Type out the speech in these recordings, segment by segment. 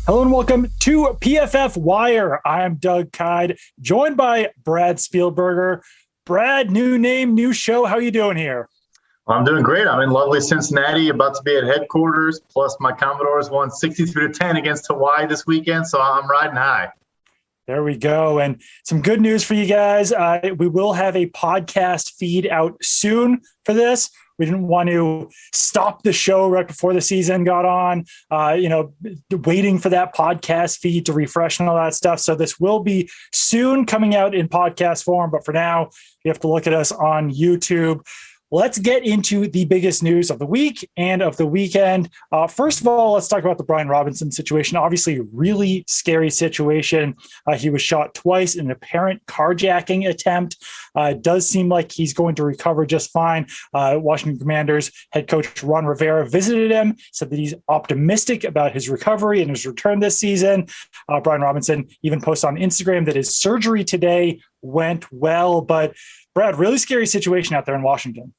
Hello and welcome to PFF Wire. I'm Doug Kyed, joined by Brad Spielberger. Brad, new name, new show. How are you doing here? I'm doing great. I'm in lovely Cincinnati, about to be at headquarters. Plus, my Commodores won 63-10 against Hawaii this weekend, so I'm riding high. There we go. And some good news for you guys. We will have a podcast feed out soon for this. We didn't want to stop the show right before the season got on, waiting for that podcast feed to refresh and all that stuff. So this will be soon coming out in podcast form. But for now, you have to look at us on YouTube. Let's get into the biggest news of the week and of the weekend. First of all, let's talk about the Brian Robinson situation. Obviously, really scary situation. He was shot twice in an apparent carjacking attempt. It does seem like he's going to recover just fine. Washington Commanders head coach Ron Rivera visited him, said that he's optimistic about his recovery and his return this season. Brian Robinson even posted on Instagram that his surgery today went well. But Brad, really scary situation out there in Washington.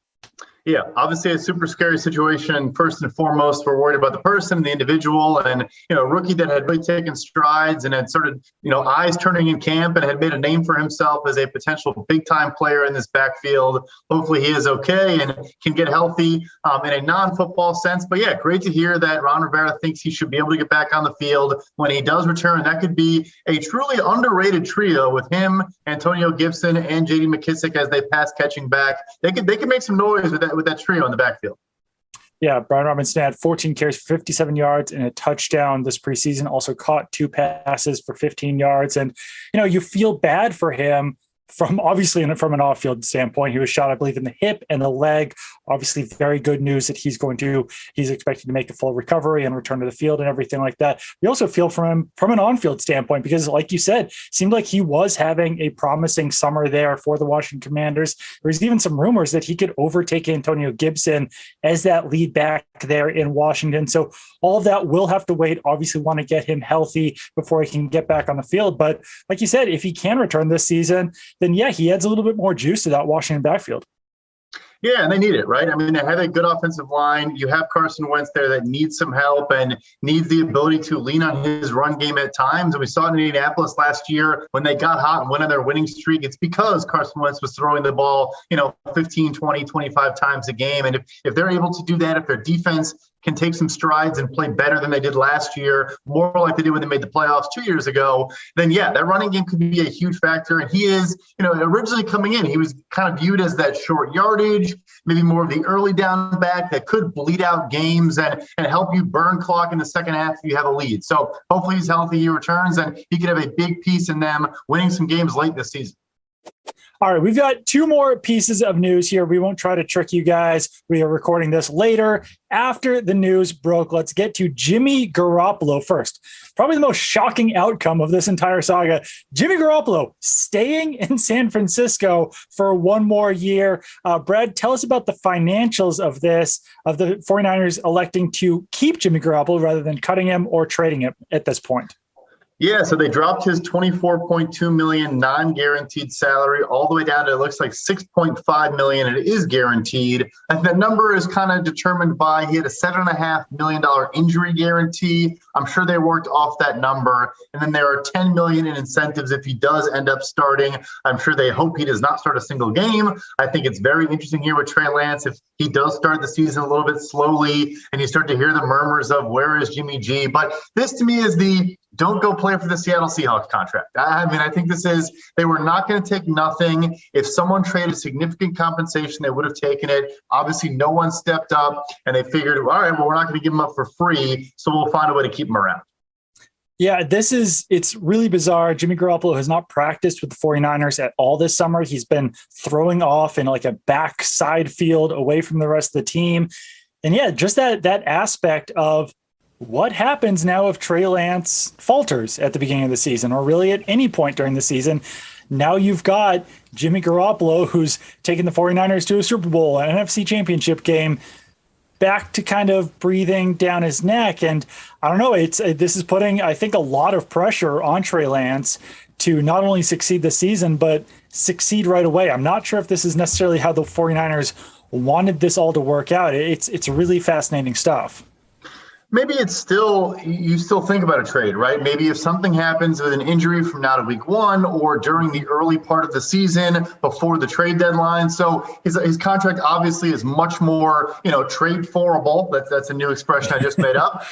Yeah, obviously a super scary situation. First and foremost, we're worried about the person, the individual, and, a rookie that had really taken strides and had started, eyes turning in camp and had made a name for himself as a potential big-time player in this backfield. Hopefully he is okay and can get healthy in a non-football sense. But yeah, great to hear that Ron Rivera thinks he should be able to get back on the field when he does return. That could be a truly underrated trio with him, Antonio Gibson, and J.D. McKissic as they pass catching back. They could make some noise with that trio in the backfield. Yeah, Brian Robinson had 14 carries for 57 yards and a touchdown this preseason, also caught 2 passes for 15 yards. And, you feel bad for him from an off-field standpoint. He was shot, I believe, in the hip and the leg. Obviously, very good news that he's expected to make a full recovery and return to the field and everything like that. We also feel for him from an on-field standpoint because, like you said, seemed like he was having a promising summer there for the Washington Commanders. There was even some rumors that he could overtake Antonio Gibson as that lead back there in Washington. So all of that will have to wait. Obviously, want to get him healthy before he can get back on the field. But like you said, if he can return this season, then yeah, he adds a little bit more juice to that Washington backfield. Yeah, and they need it, right? I mean, they have a good offensive line. You have Carson Wentz there that needs some help and needs the ability to lean on his run game at times. And we saw it in Indianapolis last year when they got hot and went on their winning streak. It's because Carson Wentz was throwing the ball, 15, 20, 25 times a game. And if they're able to do that, if their defense can take some strides and play better than they did last year, more like they did when they made the playoffs 2 years ago, then yeah, that running game could be a huge factor. And he is, originally coming in, he was kind of viewed as that short yardage, maybe more of the early down back that could bleed out games and help you burn clock in the second half if you have a lead. So hopefully he's healthy, he returns, and he could have a big piece in them winning some games late this season. All right, we've got 2 more pieces of news here. We won't try to trick you guys. We are recording this later after the news broke. Let's get to Jimmy Garoppolo first. Probably the most shocking outcome of this entire saga. Jimmy Garoppolo staying in San Francisco for 1 more year. Brad, tell us about the financials of this, of the 49ers electing to keep Jimmy Garoppolo rather than cutting him or trading him at this point. Yeah, so they dropped his $24.2 million non-guaranteed salary all the way down to, it looks like $6.5 million. It is guaranteed. And that number is kind of determined by, he had a $7.5 million injury guarantee. I'm sure they worked off that number. And then there are $10 million in incentives if he does end up starting. I'm sure they hope he does not start a single game. I think it's very interesting here with Trey Lance. If he does start the season a little bit slowly and you start to hear the murmurs of where is Jimmy G. But this to me is the don't go play for the Seattle Seahawks contract. I mean, I think they were not going to take nothing. If someone traded significant compensation, they would have taken it. Obviously, no one stepped up, and they figured, all right, well, we're not going to give him up for free, so we'll find a way to keep him around. Yeah, it's really bizarre. Jimmy Garoppolo has not practiced with the 49ers at all this summer. He's been throwing off in like a backside field away from the rest of the team. And yeah, just that aspect of what happens now if Trey Lance falters at the beginning of the season or really at any point during the season. Now you've got Jimmy Garoppolo, who's taken the 49ers to a Super Bowl, an NFC Championship game, back to kind of breathing down his neck. And I don't know, this is putting, I think, a lot of pressure on Trey Lance to not only succeed this season, but succeed right away. I'm not sure if this is necessarily how the 49ers wanted this all to work out. It's really fascinating stuff. Maybe it's still, you still think about a trade, right? Maybe if something happens with an injury from now to week one or during the early part of the season before the trade deadline. So his contract obviously is much more, trade forable. That's a new expression I just made up.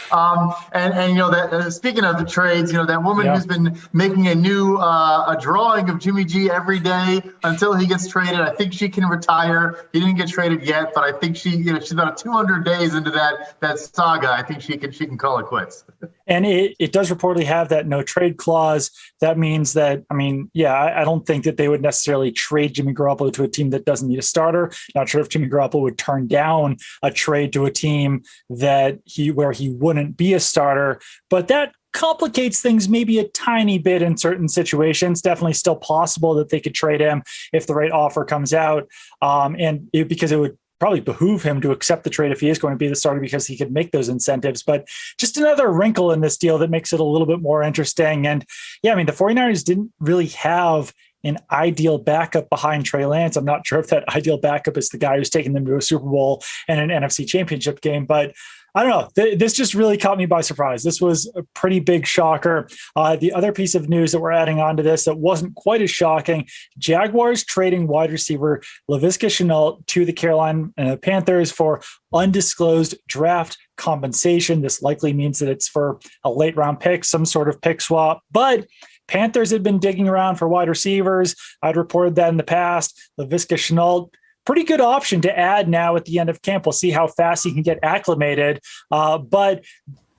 And that speaking of the trades, that woman who's been making a drawing of Jimmy G every day until he gets traded. I think she can retire. He didn't get traded yet, but I think she's about 200 days into that saga. I think she can call it quits. And it does reportedly have that no trade clause. That means that, I don't think that they would necessarily trade Jimmy Garoppolo to a team that doesn't need a starter. Not sure if Jimmy Garoppolo would turn down a trade to a team where he wouldn't be a starter, but that complicates things maybe a tiny bit in certain situations. Definitely still possible that they could trade him if the right offer comes out. Because it would probably behoove him to accept the trade if he is going to be the starter because he could make those incentives. But just another wrinkle in this deal that makes it a little bit more interesting. And the 49ers didn't really have an ideal backup behind Trey Lance. I'm not sure if that ideal backup is the guy who's taking them to a Super Bowl and an NFC Championship game, but I don't know. This just really caught me by surprise. This was a pretty big shocker. The other piece of news that we're adding on to this that wasn't quite as shocking, Jaguars trading wide receiver Laviska Shenault to the Carolina Panthers for undisclosed draft compensation. This likely means that it's for a late round pick, some sort of pick swap, but Panthers had been digging around for wide receivers. I'd reported that in the past. Laviska Shenault, pretty good option to add now at the end of camp. We'll see how fast he can get acclimated. But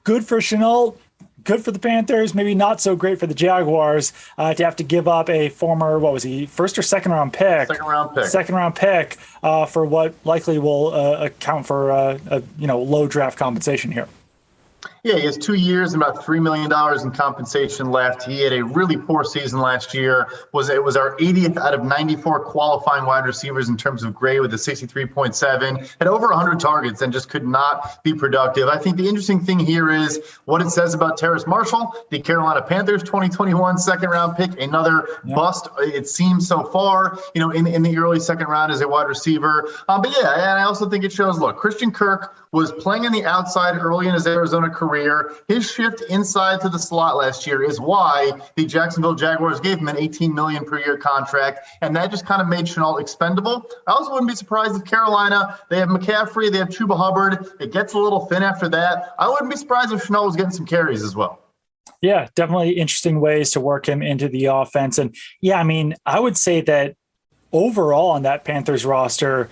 good for Shenault, good for the Panthers, maybe not so great for the Jaguars to have to give up a former, first or second round pick? Second round pick for what likely will account for low draft compensation here. Yeah, he has 2 years and about $3 million in compensation left. He had a really poor season last year. It was our 80th out of 94 qualifying wide receivers in terms of grade with a 63.7. Had over 100 targets and just could not be productive. I think the interesting thing here is what it says about Terrace Marshall, the Carolina Panthers 2021 second-round pick, another bust, it seems so far, in the early second round as a wide receiver. And I also think it shows, look, Christian Kirk was playing on the outside early in his Arizona career. His shift inside to the slot last year is why the Jacksonville Jaguars gave him an $18 million per year contract, and that just kind of made Shenault expendable. I also wouldn't be surprised if Carolina, they have McCaffrey, they have Chuba Hubbard. It gets a little thin after that. I wouldn't be surprised if Shenault was getting some carries as well. Yeah, definitely interesting ways to work him into the offense. And I would say that overall on that Panthers roster,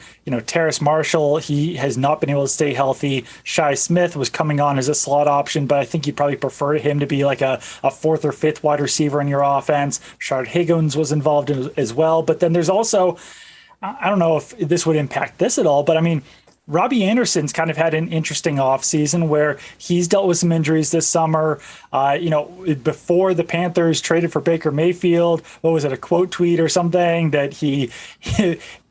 Terrace Marshall, he has not been able to stay healthy. Shi Smith was coming on as a slot option, but I think you'd probably prefer him to be like a fourth or fifth wide receiver in your offense. Rashard Higgins was involved as well. But then there's also, I don't know if this would impact this at all, but Robbie Anderson's kind of had an interesting offseason where he's dealt with some injuries this summer. Before the Panthers traded for Baker Mayfield, what was it, a quote tweet or something that he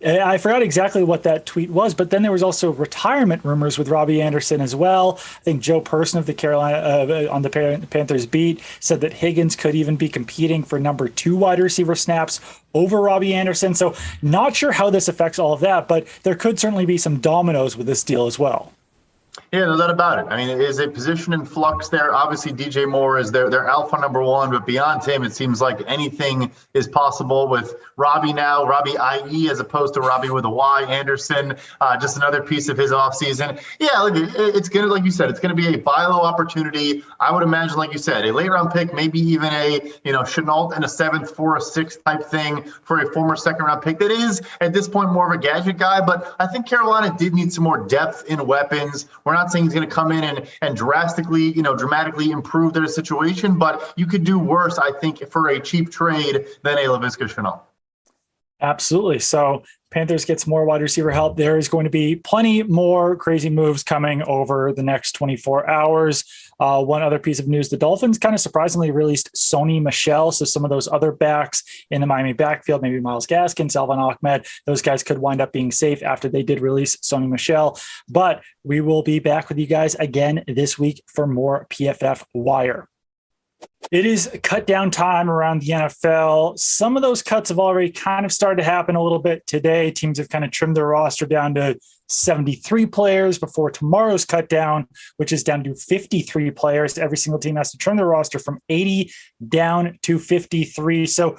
I forgot exactly what that tweet was, but then there was also retirement rumors with Robbie Anderson as well. I think Joe Person of the Carolina on the Panthers beat said that Higgins could even be competing for number 2 wide receiver snaps over Robbie Anderson. So not sure how this affects all of that, but there could certainly be some dominoes with this deal as well. Yeah, no doubt about it. It is a position in flux there. Obviously, DJ Moore is their alpha number 1, but beyond him, it seems like anything is possible with Robbie now, Robbie IE as opposed to Robbie with a Y, Anderson, just another piece of his offseason. Yeah, look, it's going to, like you said, it's going to be a buy low opportunity. I would imagine, like you said, a late round pick, maybe even a, Shenault and a 7th for a 6th type thing for a former second round pick that is at this point more of a gadget guy. But I think Carolina did need some more depth in weapons. We're not saying he's going to come in and drastically, dramatically improve their situation, but you could do worse, I think, for a cheap trade than a Laviska Shenault. Absolutely. So Panthers gets more wide receiver help. There is going to be plenty more crazy moves coming over the next 24 hours. One other piece of news, the Dolphins kind of surprisingly released Sony Michel. So some of those other backs in the Miami backfield, maybe Myles Gaskin, Salvon Ahmed, those guys could wind up being safe after they did release Sony Michel. But we will be back with you guys again this week for more PFF Wire. It is cut down time around the NFL. Some of those cuts have already kind of started to happen a little bit today. Teams have kind of trimmed their roster down to 73 players before tomorrow's cut down, which is down to 53 players. Every single team has to trim their roster from 80 down to 53. So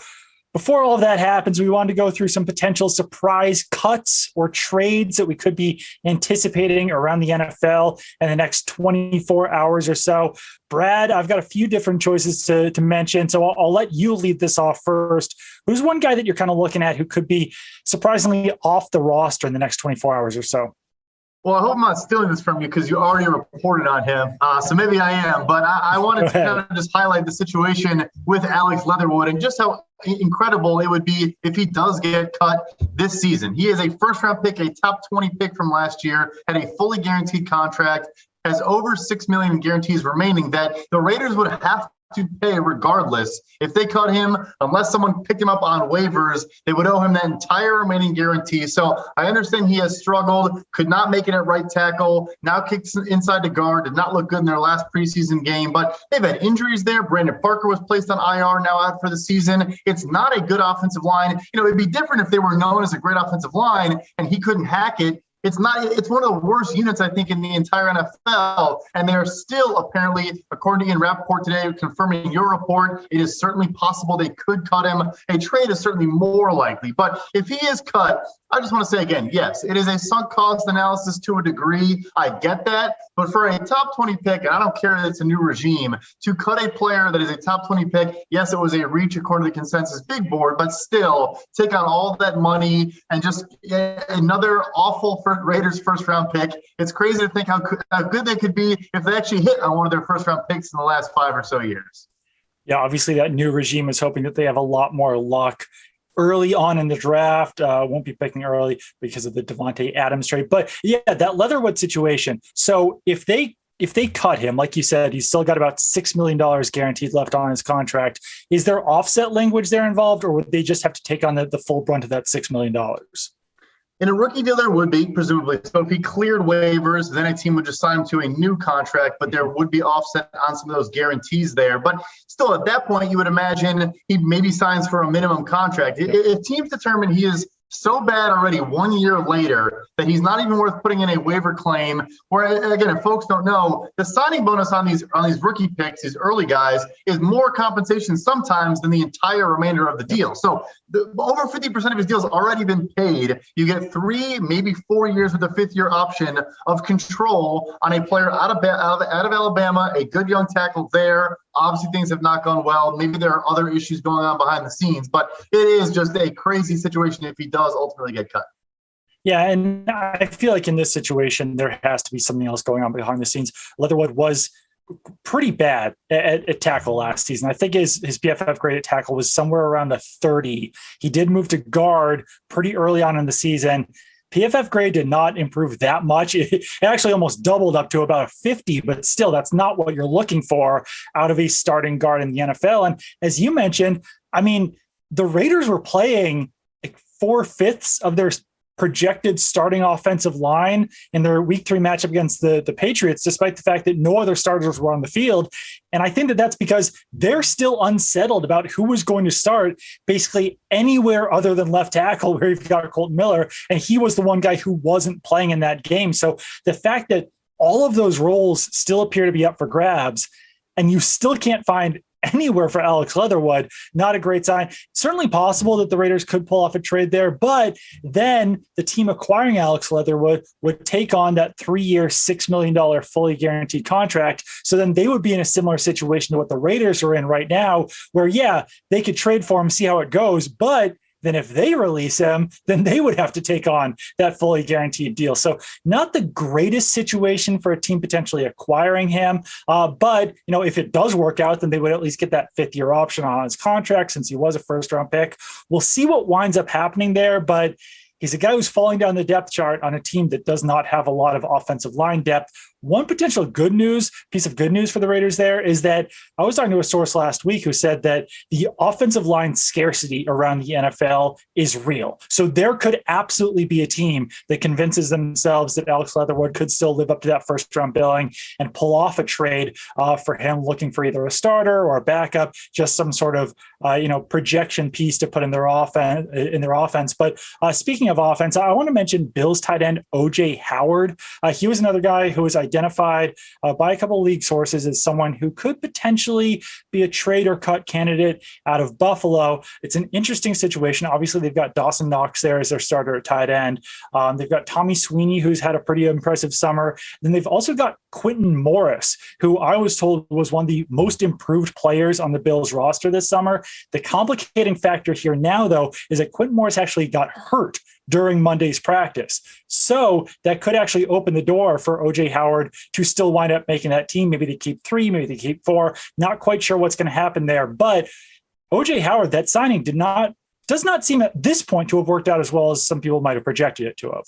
before all of that happens, we wanted to go through some potential surprise cuts or trades that we could be anticipating around the NFL in the next 24 hours or so. Brad, I've got a few different choices to mention, so I'll let you lead this off first. Who's one guy that you're kind of looking at who could be surprisingly off the roster in the next 24 hours or so? Well, I hope I'm not stealing this from you because you already reported on him. So maybe I am. But I wanted to kind of just highlight the situation with Alex Leatherwood and just how incredible it would be if he does get cut this season. He is a first-round pick, a top 20 pick from last year, had a fully guaranteed contract, has over $6 million in guarantees remaining that the Raiders would have to pay regardless. If they cut him, unless someone picked him up on waivers, they would owe him that entire remaining guarantee. So I understand he has struggled, could not make it at right tackle, now kicks inside the guard, did not look good in their last preseason game, but they've had injuries there. Brandon Parker was placed on IR, now out for the season. It's not a good offensive line. It'd be different if they were known as a great offensive line and he couldn't hack it. It's not. It's one of the worst units, I think, in the entire NFL. And they are still, apparently, according to Ian Rappaport today, confirming your report, it is certainly possible they could cut him. A trade is certainly more likely. But if he is cut, I just want to say again, yes, it is a sunk cost analysis to a degree. I get that. But for a top 20 pick, and I don't care that it's a new regime, to cut a player that is a top 20 pick, yes, it was a reach according to the consensus big board, but still take on all that money and just another awful Raiders first-round pick. It's crazy to think how good they could be if they actually hit on one of their first-round picks in the last 5 or so years. Yeah, obviously that new regime is hoping that they have a lot more luck early on in the draft. Won't be picking early because of the Devontae Adams trade. But yeah, that Leatherwood situation. So if they cut him, like you said, he's still got about $6 million guaranteed left on his contract. Is there offset language there involved, or would they just have to take on the full brunt of that $6 million? In a rookie deal, there would be, presumably. So if he cleared waivers, then a team would just sign him to a new contract, but there would be offset on some of those guarantees there. But still, at that point, you would imagine he maybe signs for a minimum contract. If teams determine he is so bad already 1 year later that he's not even worth putting in a waiver claim, where, again, if folks don't know, the signing bonus on these rookie picks, these early guys, is more compensation sometimes than the entire remainder of the deal. So over 50% of his deal's already been paid. You get 3, maybe 4 years with a 5th-year option of control on a player out of Alabama, a good young tackle there. Obviously, things have not gone well. Maybe there are other issues going on behind the scenes, but it is just a crazy situation if he does ultimately get cut. Yeah, and I feel like in this situation, there has to be something else going on behind the scenes. Leatherwood was pretty bad at tackle last season. I think his PFF grade at tackle was somewhere around a 30. He did move to guard pretty early on in the season. PFF grade did not improve that much. It actually almost doubled up to about a 50, but still, that's not what you're looking for out of a starting guard in the NFL. And as you mentioned, I mean, the Raiders were playing like 4/5 of their projected starting offensive line in their week 3 matchup against the Patriots, despite the fact that no other starters were on the field. And I think that that's because they're still unsettled about who was going to start basically anywhere other than left tackle, where you've got Colton Miller, and he was the one guy who wasn't playing in that game. So the fact that all of those roles still appear to be up for grabs, and you still can't find anywhere for Alex Leatherwood, not a great sign. Certainly possible that the Raiders could pull off a trade there, but then the team acquiring Alex Leatherwood would take on that 3-year, $6 million fully guaranteed contract. So then they would be in a similar situation to what the Raiders are in right now, where, yeah, they could trade for him, see how it goes, but then if they release him, then they would have to take on that fully guaranteed deal. So not the greatest situation for a team potentially acquiring him. But, if it does work out, then they would at least get that 5th-year option on his contract since he was a first-round pick. We'll see what winds up happening there, but he's a guy who's falling down the depth chart on a team that does not have a lot of offensive line depth one potential piece of good news for the Raiders there is that I was talking to a source last week who said that the offensive line scarcity around the NFL is real. So there could absolutely be a team that convinces themselves that Alex Leatherwood could still live up to that first round billing and pull off a trade for him, looking for either a starter or a backup, just some sort of projection piece to put in their offense. But speaking of offense, I want to mention Bills tight end OJ Howard. He was another guy who was identified by a couple of league sources as someone who could potentially be a trade or cut candidate out of Buffalo. It's an interesting situation. Obviously, they've got Dawson Knox there as their starter at tight end. They've got Tommy Sweeney, who's had a pretty impressive summer. Then they've also got Quentin Morris, who I was told was one of the most improved players on the Bills roster this summer. The complicating factor here now, though, is that Quentin Morris actually got hurt during Monday's practice. So that could actually open the door for OJ Howard to still wind up making that team. Maybe they keep 3, maybe they keep 4. Not quite sure what's going to happen there. But OJ Howard, that signing does not seem at this point to have worked out as well as some people might have projected it to have.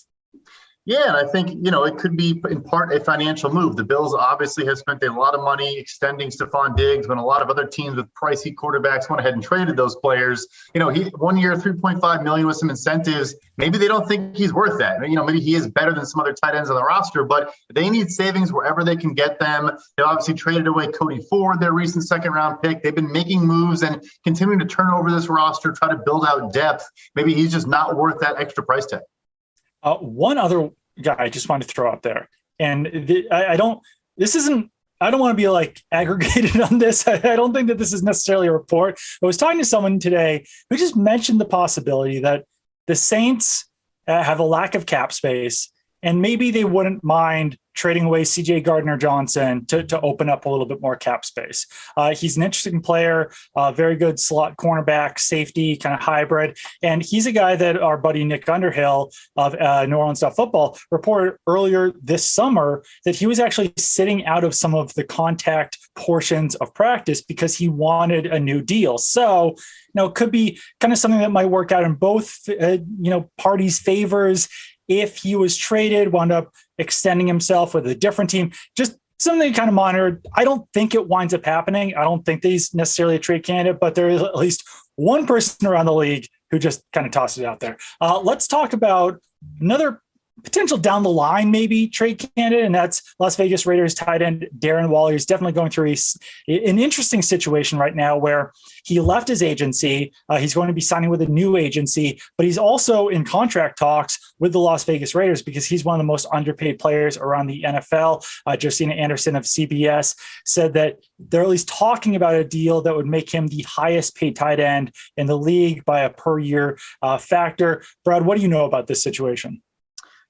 Yeah, and I think, it could be in part a financial move. The Bills obviously have spent a lot of money extending Stephon Diggs when a lot of other teams with pricey quarterbacks went ahead and traded those players. He 1 year, $3.5 million with some incentives. Maybe they don't think he's worth that. Maybe he is better than some other tight ends on the roster, but they need savings wherever they can get them. They obviously traded away Cody Ford, their recent second-round pick. They've been making moves and continuing to turn over this roster, try to build out depth. Maybe he's just not worth that extra price tag. One other guy I just wanted to throw out there, and I don't want to be like aggregated on this. I don't think that this is necessarily a report. I was talking to someone today who just mentioned the possibility that the Saints have a lack of cap space, and maybe they wouldn't mind trading away C.J. Gardner-Johnson to open up a little bit more cap space. He's an interesting player, very good slot cornerback, safety, kind of hybrid. And he's a guy that our buddy Nick Underhill of New Orleans Football reported earlier this summer that he was actually sitting out of some of the contact portions of practice because he wanted a new deal. So, it could be kind of something that might work out in both, parties' favors. If he was traded, wound up extending himself with a different team, just something kind of monitored. I don't think it winds up happening. I don't think that he's necessarily a trade candidate, but there is at least one person around the league who just kind of tossed it out there. Let's talk about another potential down the line, maybe trade candidate, and that's Las Vegas Raiders tight end Darren Waller. He's definitely going through an interesting situation right now where he left his agency. He's going to be signing with a new agency, but he's also in contract talks with the Las Vegas Raiders because he's one of the most underpaid players around the NFL. Josina Anderson of CBS said that they're at least talking about a deal that would make him the highest paid tight end in the league by a per year factor. Brad, what do you know about this situation?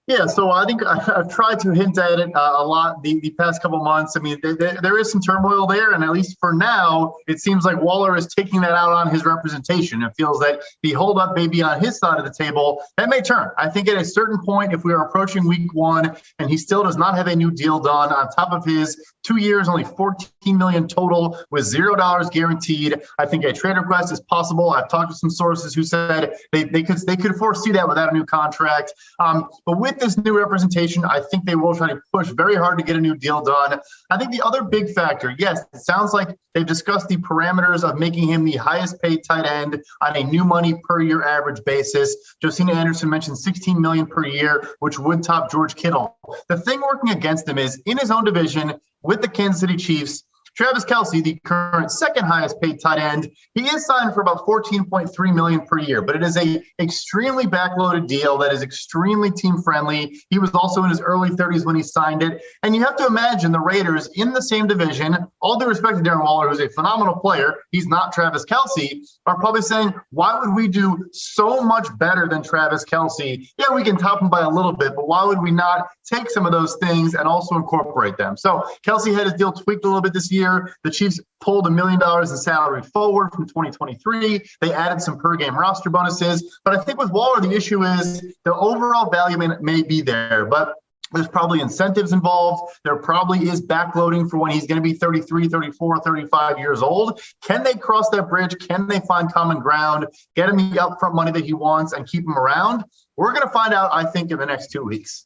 Yeah, so I think I've tried to hint at it a lot the past couple months. I mean, there is some turmoil there, and at least for now, it seems like Waller is taking that out on his representation. It feels that the holdup may be on his side of the table. That may turn. I think at a certain point, if we are approaching week 1 and he still does not have a new deal done on top of his 2 years, only $14 million total with $0 guaranteed, I think a trade request is possible. I've talked to some sources who said they could foresee that without a new contract. But with this new representation, I think they will try to push very hard to get a new deal done. I think the other big factor, yes, it sounds like they've discussed the parameters of making him the highest paid tight end on a new money per year average basis. Josina Anderson mentioned $16 million per year, which would top George Kittle. The thing working against him is in his own division with the Kansas City Chiefs, Travis Kelce, the current second highest paid tight end, he is signed for about $14.3 million per year, but it is a extremely backloaded deal that is extremely team friendly. He was also in his early 30s when he signed it. And you have to imagine the Raiders in the same division, all due respect to Darren Waller, who's a phenomenal player, he's not Travis Kelce, are probably saying, why would we do so much better than Travis Kelce? Yeah, we can top him by a little bit, but why would we not take some of those things and also incorporate them? So Kelce had his deal tweaked a little bit this year. The Chiefs pulled $1 million in salary forward from 2023. They added some per game roster bonuses. But I think with Waller, the issue is the overall value may be there, but there's probably incentives involved. There probably is backloading for when he's going to be 33, 34, 35 years old. Can they cross that bridge? Can they find common ground, get him the upfront money that he wants and keep him around? We're going to find out, I think, in the next 2 weeks.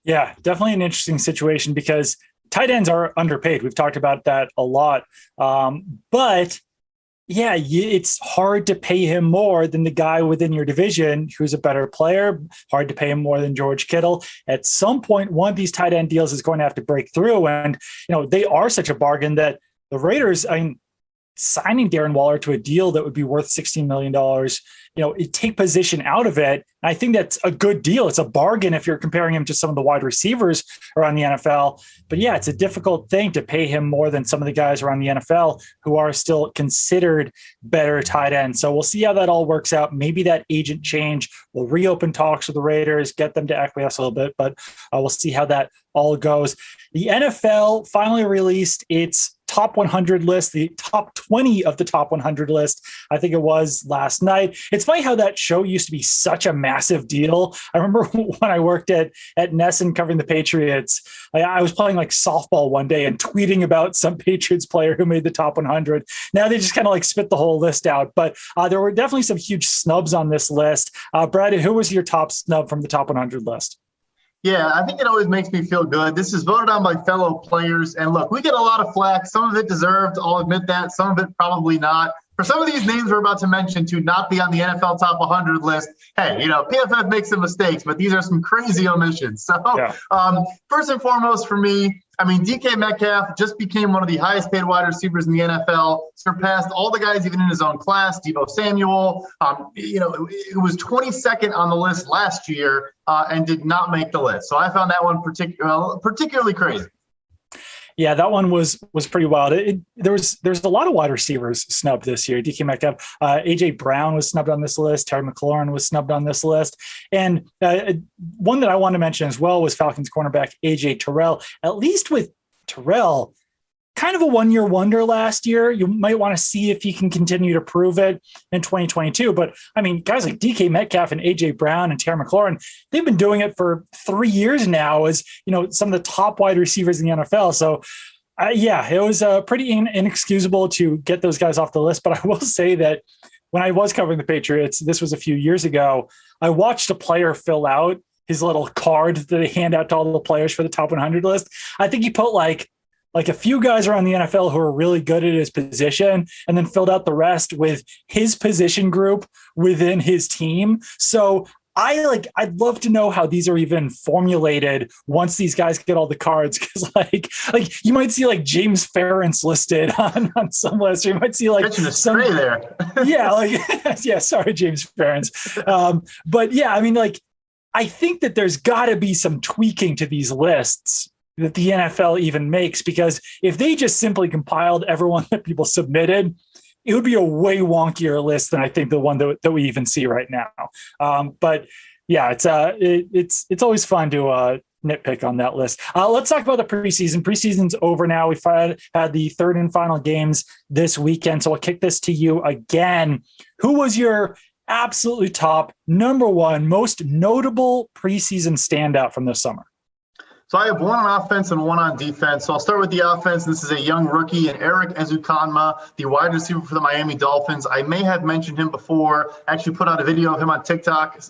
Yeah, definitely an interesting situation because tight ends are underpaid. We've talked about that a lot. But yeah, it's hard to pay him more than the guy within your division who's a better player. Hard to pay him more than George Kittle. At some point, one of these tight end deals is going to have to break through. And, they are such a bargain that the Raiders, signing Darren Waller to a deal that would be worth $16 million, it take position out of it. And I think that's a good deal. It's a bargain if you're comparing him to some of the wide receivers around the NFL. But yeah, it's a difficult thing to pay him more than some of the guys around the NFL who are still considered better tight ends. So we'll see how that all works out. Maybe that agent change will reopen talks with the Raiders, get them to acquiesce a little bit, but we'll see how that all goes. The NFL finally released its top 100 list, the top 20 of the top 100 list. I think it was last night. It's funny how that show used to be such a massive deal. I remember when I worked at Nesson covering the Patriots, I was playing like softball one day and tweeting about some Patriots player who made the top 100. Now they just kind of like spit the whole list out, but there were definitely some huge snubs on this list. Brad, who was your top snub from the top 100 list? Yeah, I think it always makes me feel good. This is voted on by fellow players. And look, we get a lot of flack. Some of it deserved. I'll admit that. Some of it probably not. For some of these names we're about to mention to not be on the NFL top 100 list, hey, PFF makes some mistakes, but these are some crazy omissions. So first and foremost for me, DK Metcalf just became one of the highest paid wide receivers in the NFL, surpassed all the guys even in his own class, Deebo Samuel. It was 22nd on the list last year and did not make the list. So I found that one particularly crazy. Yeah, that one was pretty wild. There's a lot of wide receivers snubbed this year. DK Metcalf, AJ Brown was snubbed on this list. Terry McLaurin was snubbed on this list. And one that I want to mention as well was Falcons cornerback AJ Terrell. At least with Terrell, kind of a one-year wonder last year. You might want to see if he can continue to prove it in 2022. But, guys like DK Metcalf and A.J. Brown and Terry McLaurin, they've been doing it for 3 years now as, some of the top wide receivers in the NFL. So, it was pretty inexcusable to get those guys off the list. But I will say that when I was covering the Patriots, this was a few years ago, I watched a player fill out his little card that they hand out to all the players for the top 100 list. I think he put like a few guys around the NFL who are really good at his position and then filled out the rest with his position group within his team. So I'd love to know how these are even formulated once these guys get all the cards. Cause like you might see like James Ferentz listed on some list, or you might see like some there. Sorry, James Ferentz. But yeah, I think that there's gotta be some tweaking to these lists that the NFL even makes, because if they just simply compiled everyone that people submitted, it would be a way wonkier list than I think the one that we even see right now. But yeah, it's always fun to nitpick on that list. Let's talk about the preseason. Preseason's over now. We've had the third and final games this weekend. So I'll kick this to you again. Who was your absolutely top, number one, most notable preseason standout from this summer? So I have one on offense and one on defense. So I'll start with the offense. This is a young rookie, and Eric Ezukanma, the wide receiver for the Miami Dolphins. I may have mentioned him before. Actually put out a video of him on TikTok.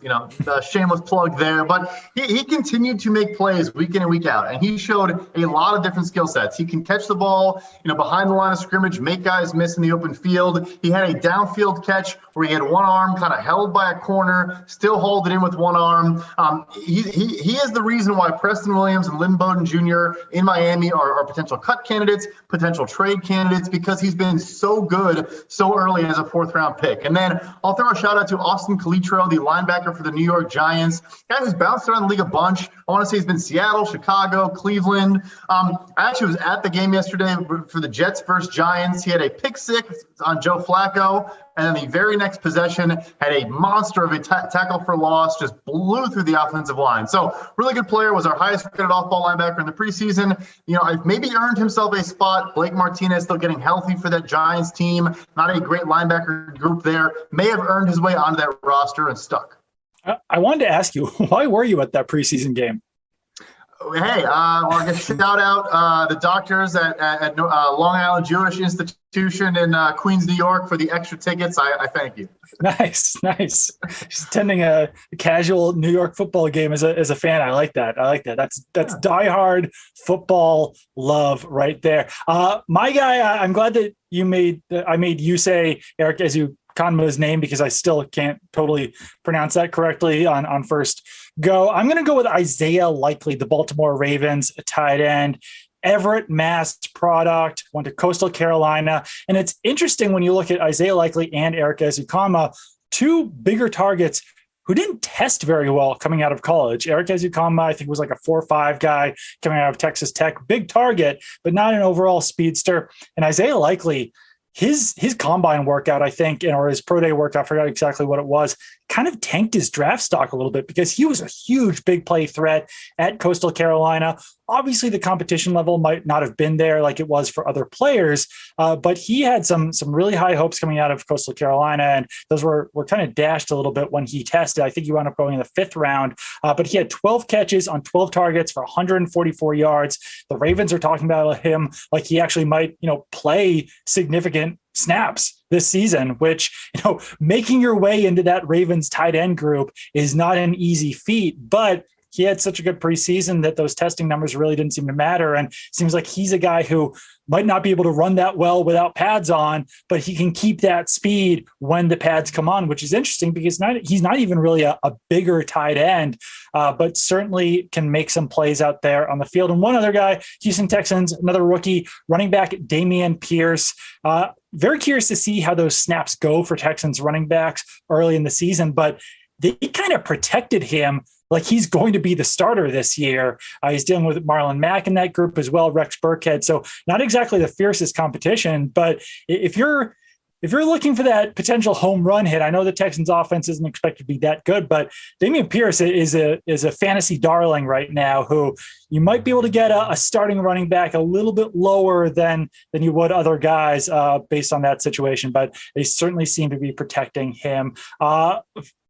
Shameless plug there. But he continued to make plays week in and week out, and he showed a lot of different skill sets. He can catch the ball, behind the line of scrimmage, make guys miss in the open field. He had a downfield catch where he had one arm kind of held by a corner, still hold it in with one arm. He is the reason why Preston Williams and Lynn Bowden Jr. in Miami are potential cut candidates, potential trade candidates, because he's been so good so early as a fourth-round pick. And then I'll throw a shout-out to Austin Calitro, the linebacker for the New York Giants, guy who's bounced around the league a bunch. I want to say he's been Seattle, Chicago, Cleveland. I actually was at the game yesterday for the Jets versus Giants. He had a pick six on Joe Flacco, and then the very next possession had a monster of a tackle for loss, just blew through the offensive line. So really good player, was our highest rated off-ball linebacker in the preseason. I've maybe earned himself a spot. Blake Martinez still getting healthy for that Giants team. Not a great linebacker group there. May have earned his way onto that roster and stuck. I wanted to ask you, why were you at that preseason game? Hey, well, I can shout out the doctors at Long Island Jewish Institution in Queens, New York for the extra tickets. I thank you. Nice. Just attending a casual New York football game as a fan. I like that. That's diehard football love right there. My guy, I'm glad that I made you say Eric Ezukanma's name because I still can't totally pronounce that correctly on first go. I'm going to go with Isaiah Likely, the Baltimore Ravens tight end. Everett, Mass product, went to Coastal Carolina. And it's interesting when you look at Isaiah Likely and Eric Ezukanma, two bigger targets who didn't test very well coming out of college. Eric Ezukanma, I think, was like a 4.5 guy coming out of Texas Tech. Big target, but not an overall speedster. And Isaiah Likely, his combine workout, I think, or his pro day workout, I forgot exactly what it was, kind of tanked his draft stock a little bit because he was a huge big play threat at Coastal Carolina. Obviously, the competition level might not have been there like it was for other players, but he had some really high hopes coming out of Coastal Carolina, and those were kind of dashed a little bit when he tested. I think he wound up going in the 5th round, but he had 12 catches on 12 targets for 144 yards. The Ravens are talking about him like he actually might, play significant snaps this season, which, making your way into that Ravens tight end group is not an easy feat, but he had such a good preseason that those testing numbers really didn't seem to matter. And it seems like he's a guy who might not be able to run that well without pads on, but he can keep that speed when the pads come on, which is interesting because he's not even really a bigger tight end, but certainly can make some plays out there on the field. And one other guy, Houston Texans, another rookie, running back Dameon Pierce. Very curious to see how those snaps go for Texans running backs early in the season, but they kind of protected him like he's going to be the starter this year. He's dealing with Marlon Mack in that group as well, Rex Burkhead. So not exactly the fiercest competition, but if you're looking for that potential home run hit, I know the Texans offense isn't expected to be that good, but Dameon Pierce is a fantasy darling right now who you might be able to get a starting running back a little bit lower than you would other guys based on that situation, but they certainly seem to be protecting him.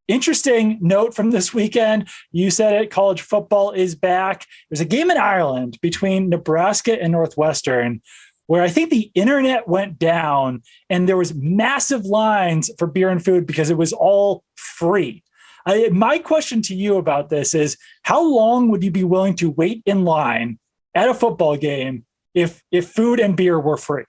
Interesting note from this weekend. You said it, college football is back. There's a game in Ireland between Nebraska and Northwestern where I think the internet went down and there was massive lines for beer and food because it was all free. My question to you about this is, how long would you be willing to wait in line at a football game if food and beer were free?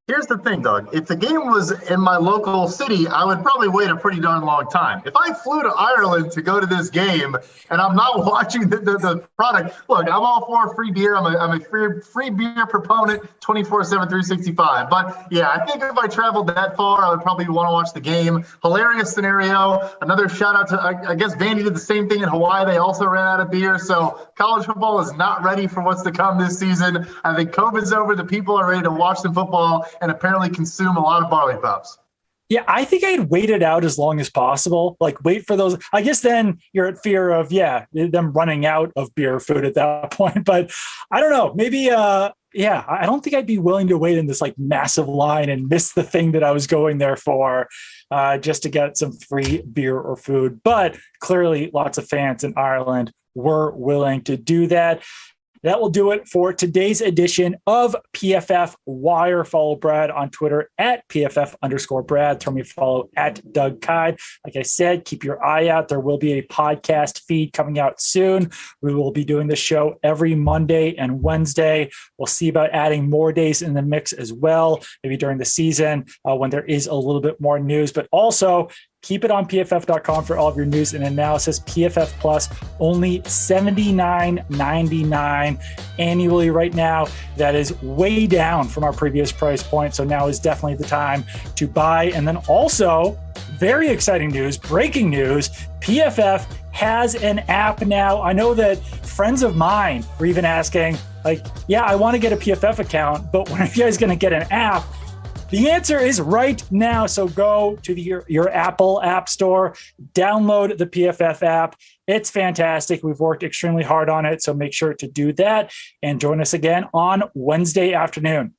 Here's the thing, Doug. If the game was in my local city, I would probably wait a pretty darn long time. If I flew to Ireland to go to this game and I'm not watching the product, look, I'm all for free beer. I'm a free beer proponent 24/7, 365. But yeah, I think if I traveled that far, I would probably want to watch the game. Hilarious scenario. Another shout out to, I guess Vandy did the same thing in Hawaii. They also ran out of beer. So college football is not ready for what's to come this season. I think COVID's over. The people are ready to watch some football and apparently consume a lot of barley pops. Yeah, I think I'd wait it out as long as possible. Like wait for those. I guess then you're at fear of, them running out of beer or food at that point. But I don't know. Maybe, I don't think I'd be willing to wait in this like massive line and miss the thing that I was going there for just to get some free beer or food. But clearly lots of fans in Ireland were willing to do that. That will do it for today's edition of PFF Wire. Follow Brad on Twitter at PFF_Brad. Throw me a follow at Doug Kyed. Like I said, keep your eye out. There will be a podcast feed coming out soon. We will be doing the show every Monday and Wednesday. We'll see about adding more days in the mix as well, maybe during the season when there is a little bit more news, but also keep it on PFF.com for all of your news and analysis. PFF Plus, only $79.99 annually right now. That is way down from our previous price point. So now is definitely the time to buy. And then also, very exciting news, breaking news, PFF has an app now. I know that friends of mine were even asking, like, yeah, I want to get a PFF account, but when are you guys going to get an app? The answer is right now. So go to your Apple App Store, download the PFF app. It's fantastic. We've worked extremely hard on it. So make sure to do that and join us again on Wednesday afternoon.